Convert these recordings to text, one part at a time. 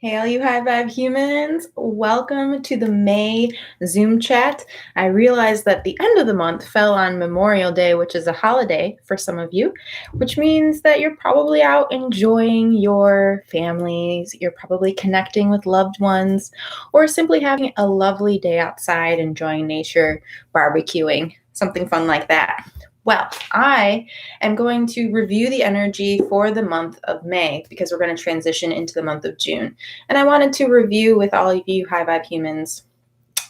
Hey, all you High Vibe humans. Welcome to the May Zoom chat. I realized that the end of the month fell on Memorial Day, which is a holiday for some of you, which means that you're probably out enjoying your families, you're probably connecting with loved ones, or simply having a lovely day outside enjoying nature, barbecuing, something fun like that. Well, I am going to review the energy for the month of May because we're going to transition into the month of June. And I wanted to review with all of you High Vibe humans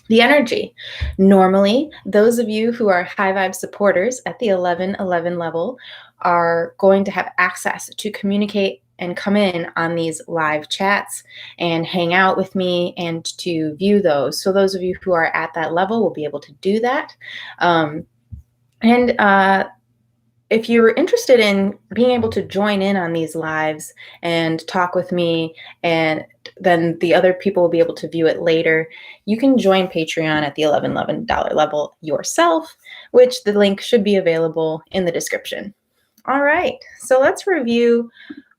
the energy. Normally, those of you who are High Vibe supporters at the 1111 level are going to have access to communicate and come in on these live chats and hang out with me and to view those. So those of you who are at that level will be able to do that. If you're interested in being able to join in on these lives and talk with me, and then the other people will be able to view it later, you can join Patreon at the $11 level yourself, which the link should be available in the description. All right, so let's review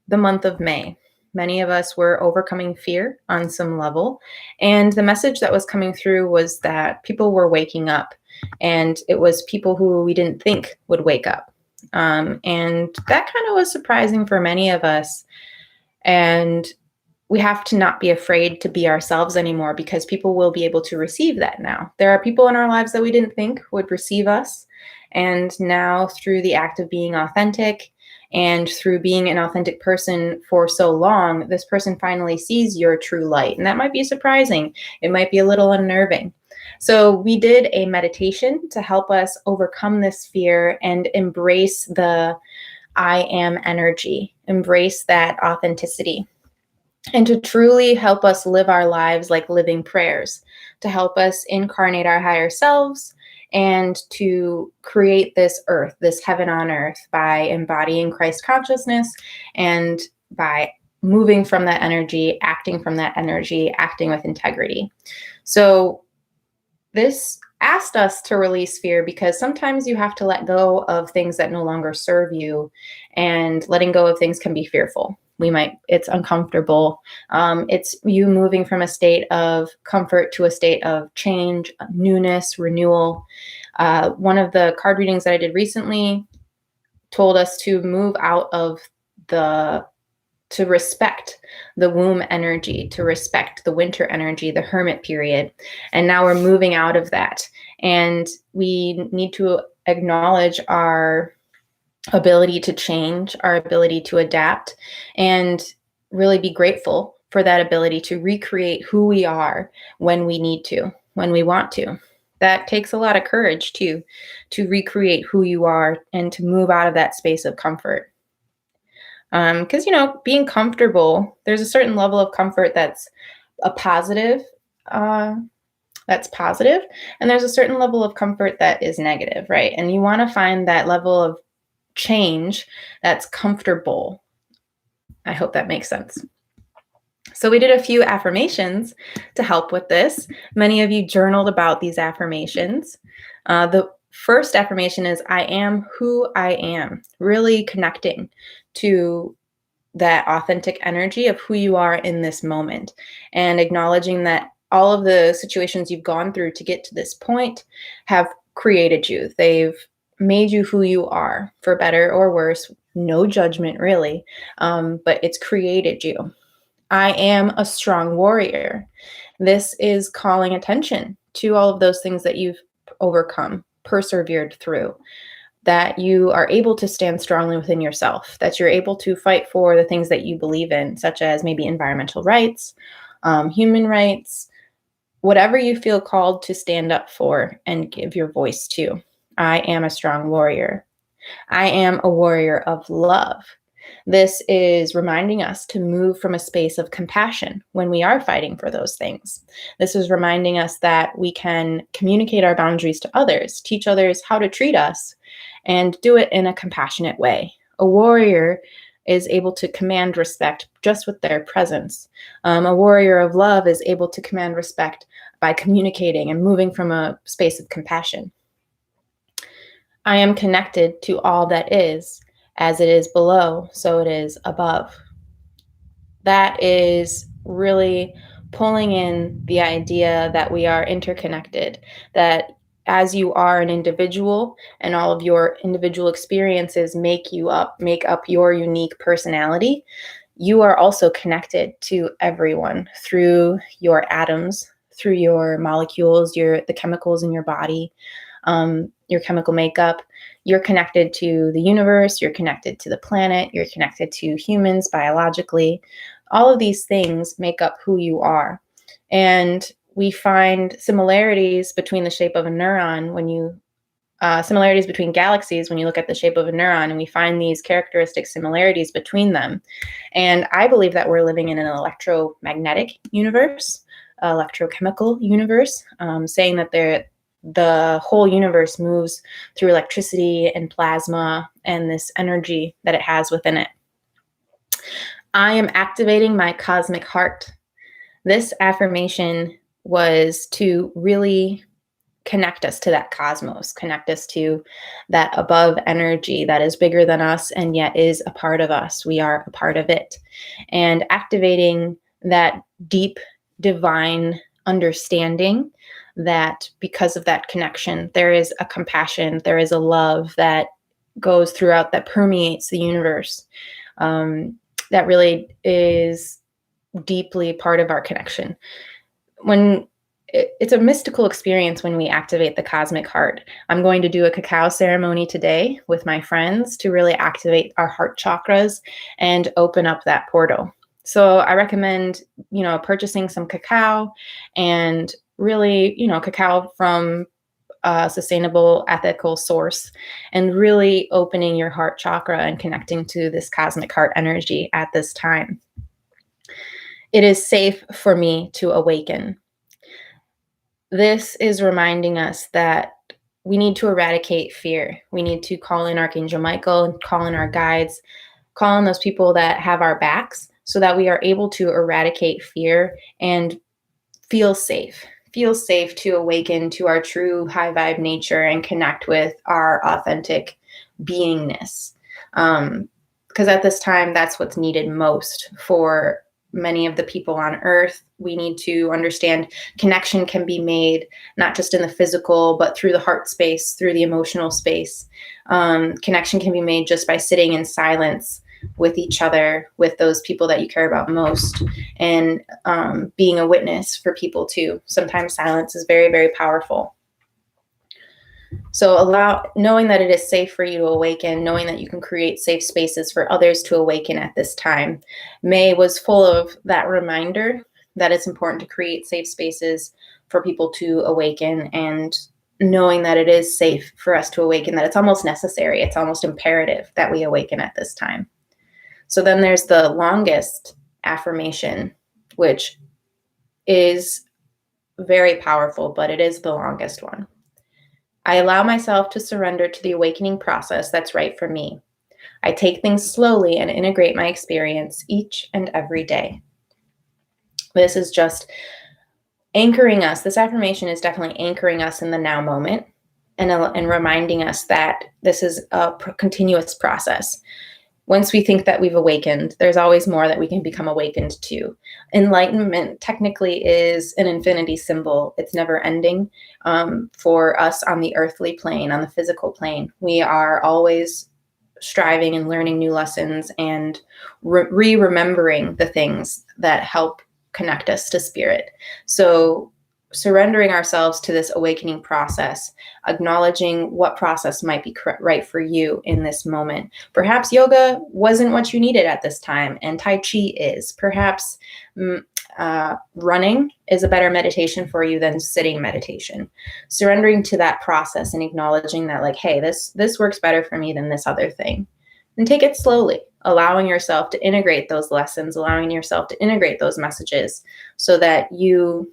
the month of May. Many of us were overcoming fear on some level, and the message that was coming through was that people were waking up, and it was people who we didn't think would wake up. And that kind of was surprising for many of us. And we have to not be afraid to be ourselves anymore because people will be able to receive that now. There are people in our lives that we didn't think would receive us. And now, through the act of being authentic and through being an authentic person for so long, this person finally sees your true light. And that might be surprising. It might be a little unnerving. So we did a meditation to help us overcome this fear and embrace the I am energy, embrace that authenticity, and to truly help us live our lives like living prayers, to help us incarnate our higher selves and to create this earth, this heaven on earth, by embodying Christ consciousness and by moving from that energy, acting from that energy, acting with integrity. So this asked us to release fear because sometimes you have to let go of things that no longer serve you, and letting go of things can be fearful. It's uncomfortable. It's you moving from a state of comfort to a state of change, newness, renewal. One of the card readings that I did recently told us to move out of to respect the womb energy, to respect the winter energy, the hermit period. And now we're moving out of that. And we need to acknowledge our ability to change, our ability to adapt, and really be grateful for that ability to recreate who we are when we need to, when we want to. That takes a lot of courage too, to recreate who you are and to move out of that space of comfort. Because, being comfortable, there's a certain level of comfort that's a positive, and there's a certain level of comfort that is negative, right? And you want to find that level of change that's comfortable. I hope that makes sense. So we did a few affirmations to help with this. Many of you journaled about these affirmations. The first affirmation is, I am who I am, really connecting to that authentic energy of who you are in this moment and acknowledging that all of the situations you've gone through to get to this point have created you. They've made you who you are, for better or worse. No judgment, really, but it's created you. I am a strong warrior. This is calling attention to all of those things that you've overcome, persevered through, that you are able to stand strongly within yourself, that you're able to fight for the things that you believe in, such as maybe environmental rights, human rights, whatever you feel called to stand up for and give your voice to. I am a strong warrior. I am a warrior of love. This is reminding us to move from a space of compassion when we are fighting for those things. This is reminding us that we can communicate our boundaries to others, teach others how to treat us, and do it in a compassionate way. A warrior is able to command respect just with their presence. A warrior of love is able to command respect by communicating and moving from a space of compassion. I am connected to all that is. As it is below, so it is above. That is really pulling in the idea that we are interconnected, that as you are an individual and all of your individual experiences make up your unique personality, you are also connected to everyone through your atoms, through your molecules, the chemicals in your body, your chemical makeup. You're connected to the universe, you're connected to the planet, you're connected to humans biologically. All of these things make up who you are. And we find similarities between the shape of a neuron similarities between galaxies when you look at the shape of a neuron, and we find these characteristic similarities between them. And I believe that we're living in an electromagnetic universe, electrochemical universe, saying that the whole universe moves through electricity and plasma and this energy that it has within it. I am activating my cosmic heart. This affirmation was to really connect us to that cosmos, connect us to that above energy that is bigger than us and yet is a part of us. We are a part of it. And activating that deep divine understanding that because of that connection, there is a compassion, there is a love that goes throughout, that permeates the universe, that really is deeply part of our connection. It's a mystical experience when we activate the cosmic heart. I'm going to do a cacao ceremony today with my friends to really activate our heart chakras and open up that portal. So I recommend, purchasing some cacao, and really, cacao from a sustainable, ethical source, and really opening your heart chakra and connecting to this cosmic heart energy at this time. It is safe for me to awaken. This is reminding us that we need to eradicate fear. We need to call in Archangel Michael, call in our guides, call in those people that have our backs so that we are able to eradicate fear and feel safe. Feel safe to awaken to our true high vibe nature and connect with our authentic beingness. Because at this time, that's what's needed most for many of the people on earth. We need to understand connection can be made not just in the physical, but through the heart space, through the emotional space. Connection can be made just by sitting in silence with each other, with those people that you care about most, and being a witness for people too. Sometimes silence is very, very powerful. So knowing that it is safe for you to awaken, knowing that you can create safe spaces for others to awaken at this time. May was full of that reminder that it's important to create safe spaces for people to awaken, and knowing that it is safe for us to awaken, that it's almost necessary, it's almost imperative that we awaken at this time. So then there's the longest affirmation, which is very powerful, but it is the longest one. I allow myself to surrender to the awakening process that's right for me. I take things slowly and integrate my experience each and every day. This is just anchoring us. This affirmation is definitely anchoring us in the now moment, and reminding us that this is a continuous process. Once we think that we've awakened, there's always more that we can become awakened to. Enlightenment technically is an infinity symbol. It's never ending. For us on the earthly plane, on the physical plane, we are always striving and learning new lessons and remembering the things that help connect us to spirit. So surrendering ourselves to this awakening process, acknowledging what process might be right for you in this moment. Perhaps yoga wasn't what you needed at this time, and Tai Chi is. Perhaps running is a better meditation for you than sitting meditation. Surrendering to that process and acknowledging that, like, hey, this works better for me than this other thing. And take it slowly, allowing yourself to integrate those lessons, allowing yourself to integrate those messages so that you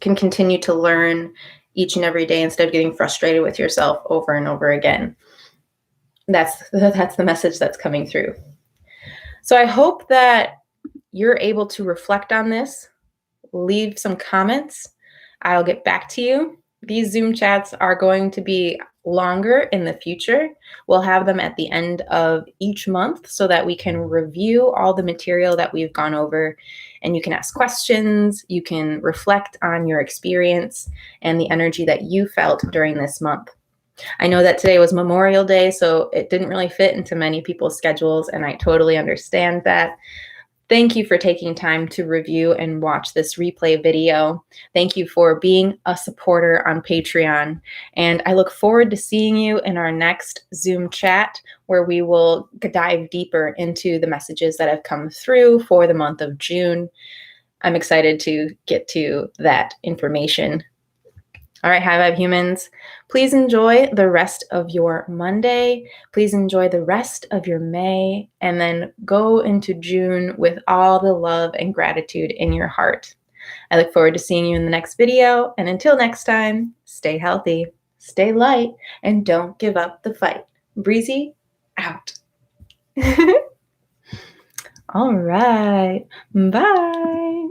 can continue to learn each and every day instead of getting frustrated with yourself over and over again. That's the message that's coming through. So I hope that you're able to reflect on this, leave some comments. I'll get back to you. These Zoom chats are going to be longer in the future. We'll have them at the end of each month so that we can review all the material that we've gone over, and you can ask questions, you can reflect on your experience and the energy that you felt during this month. I know that today was Memorial Day, so it didn't really fit into many people's schedules, and I totally understand that. Thank you for taking time to review and watch this replay video. Thank you for being a supporter on Patreon. And I look forward to seeing you in our next Zoom chat, where we will dive deeper into the messages that have come through for the month of June. I'm excited to get to that information. All right, High Vibe humans, please enjoy the rest of your Monday. Please enjoy the rest of your May, and then go into June with all the love and gratitude in your heart. I look forward to seeing you in the next video. And until next time, stay healthy, stay light, and don't give up the fight. Breezy out. All right. Bye.